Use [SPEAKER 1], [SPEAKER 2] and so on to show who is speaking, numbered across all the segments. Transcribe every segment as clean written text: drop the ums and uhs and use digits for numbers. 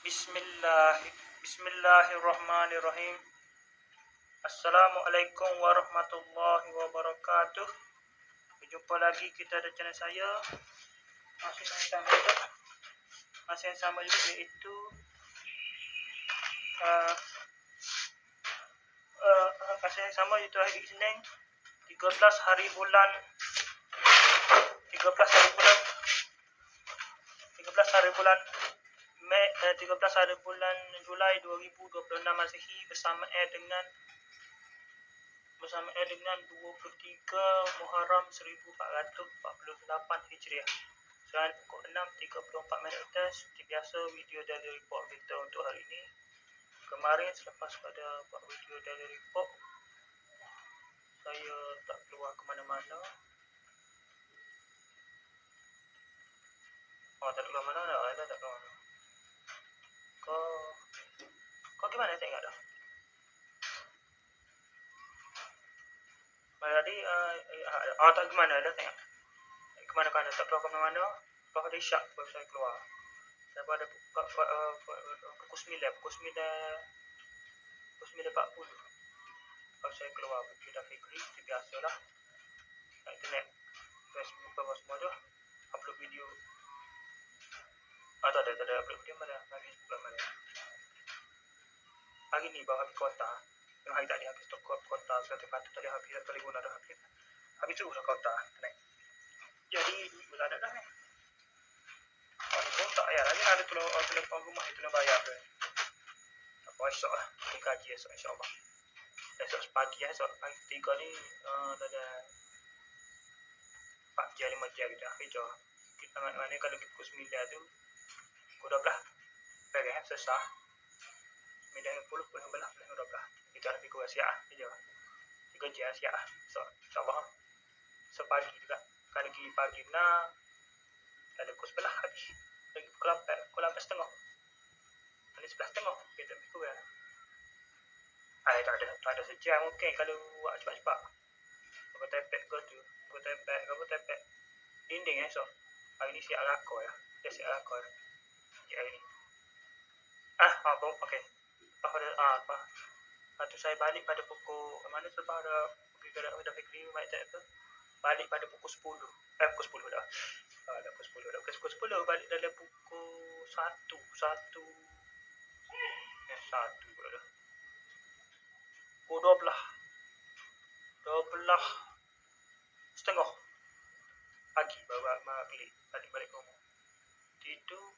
[SPEAKER 1] Bismillah, Bismillahirrahmanirrahim. Assalamualaikum warahmatullahi wabarakatuh. Berjumpa lagi kita di channel saya. Masih yang sama juga, iaitu masih yang sama, iaitu hari Isnin 13 hari bulan 13 hari bulan Julai 2026 Masehi bersama dengan 23 Muharram 1448 Hijriah. Sekarang pukul 6.34 seperti biasa video dari report kita untuk hari ini. Kemarin selepas pada buat video dari report, saya tak keluar ke mana-mana. Tak keluar mana dah, saya tak keluar mana. Kau gimana tengok dah? Tadi tak gimana dah tengok. Kemana kan tak keluar ke mana-mana. Lepas ada isyak baru saya keluar. Saya pada pukul 9 40. Baru saya keluar pergi dah Fikri, seperti biasalah. Internet, Facebook apa semua tu. Upload video. Tak ada upload video mana. Facebook mana. Hari ni baru habis kota. Yang hari tadi habis kota. Sekali patut tadi habis. Tadi guna dah habis. Habis tu dah kota. Jadi bulan dah ni. Kalau tak payah lagi ada telefon rumah itu nak bayar ke. Apa esok lah. Kita kaji esok insyaAllah. Esok pagi esok pagi 3 ni ada 4 jam 5 jam kita kerja. Kita mana kalau kita pukul 9 tu pukul 12 beres selesai. 9.10 pukul 12 kita lebih kurang siap kerja. 3 jam siap so insyaAllah. Sepagi juga kalau pergi pagi nak ada pukul 11 habis. Lagi pukul 8.30. Ini 11.30 kita lebih kurang. Tak ada sejam mungkin kalau buat cepat-cepat. Kau tepek ke tu. Kau tepek dinding esok. Hari ni siap rakor ya. Dia siap rakor. Hari ni. Okey. Lepas tu saya balik pada pukul mana sebab ada pergi ke dah Fikri mai tak tu. Balik pada pukul 10. Pukul 10 dah. Dah pukul 10 dah. Pukul 10 balik dalam pukul 1 pula dah. Pukul 12 setengah pagi baru balik rumah. Tidur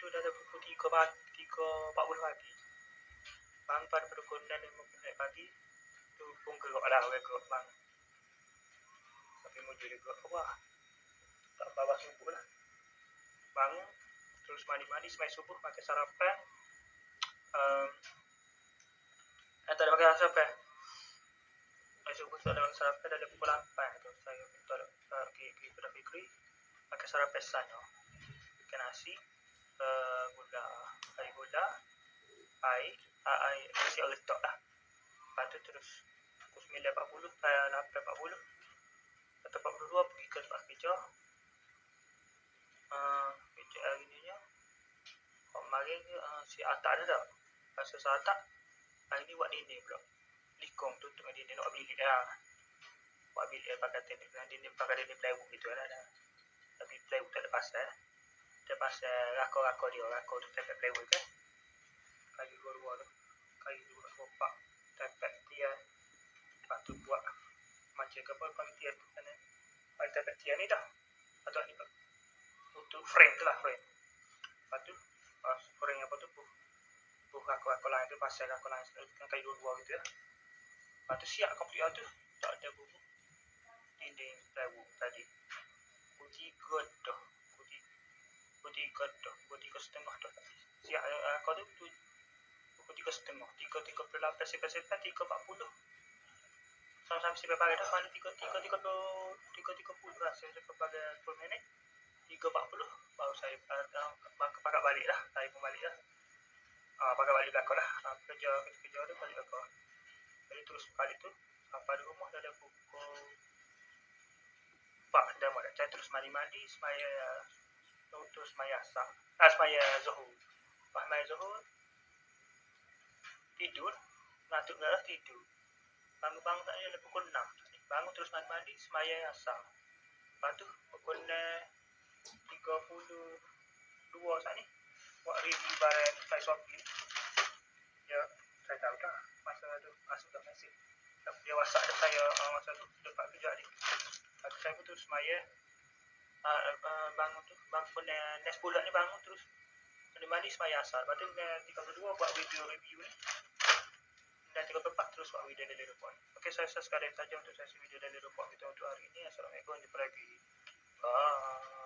[SPEAKER 1] dah pukul 3.40 pagi. Bangun pada pukul 6.50 pagi. Tu pun gerak lah orang gerak bang. Tapi muncul dia gerak wah. Tak bawa subuh lah. Bangun terus mandi semai subuh pakai sarapan. Tak ada pakai sarapan. Subuh tu ada pakai sarapan dalam pukul 8 tu saya minta pergi pada Fikri pakai sarapan sana. Ikan nasi, gula, air nasi letak lah. Lepas tu terus pukul 9.40 8.40 atau 42 pergi ke tempat kerja. Kerja hari ni nya kemarin tak ada tak rasa saya tak. Hari ni buat dinding pula. Likong tutup dinding nak bilik lah. Buat bilik pakai dinding pakai dinding plywood gitu lah. Tapi plywood tak ada pasal. Dia pasal rakor tu tepek plywood kan. Kayu dua-dua tu. Kayu dua ropak tepek tiang. Lepas tu buat macam ke apa pagi tiang tu sana. Pagi tepek tiang ni dah. Atau ni untuk frame tu lah frame. Lepas tu frame apa tu rakor lain tu pasal rakor lain kan kayu dua-dua gitu ya. Lepas tu siap komputer tu tak ada bubuk dinding plywood tadi. Pukul 3.30 dah. Siap rakor tu pukul 3.30 3.38 sampai 3.40 sama-sama sampai pagi dah. Mana 3.30 lah saya pada 10 minit 3.40 baru saya pakai balik lah. Saya pun balik lah. Pakai balik belakang lah. Kerja tu balik belakang. Jadi terus balik tu sampai di rumah dah pukul 4 dah saya terus mandi semaya untuk semaya asar. Semaya zuhur. Lepas main Zuhur, tidur, ngantuk darah tidur. Bangun-bangun tak ada pukul 6. Bangun terus mandi, semaya asar. Lepas tu pukul 32 saat ni buat review barang saya Shopee. Ya, saya tahu dah masa tu masuk dah mesej. Dia WhatsApp saya masa tu dekat kerja ni. Lepas saya pun terus semaya bangun tu, bangun next bulan ni bangun terus mandi semaya asar. Lepas tu 32 buat review ni. Dan 34 terus buat video daily report. Okey, saya sekadar saja untuk sesi video daily report kita untuk hari ini. Assalamualaikum, jumpa lagi. Bye.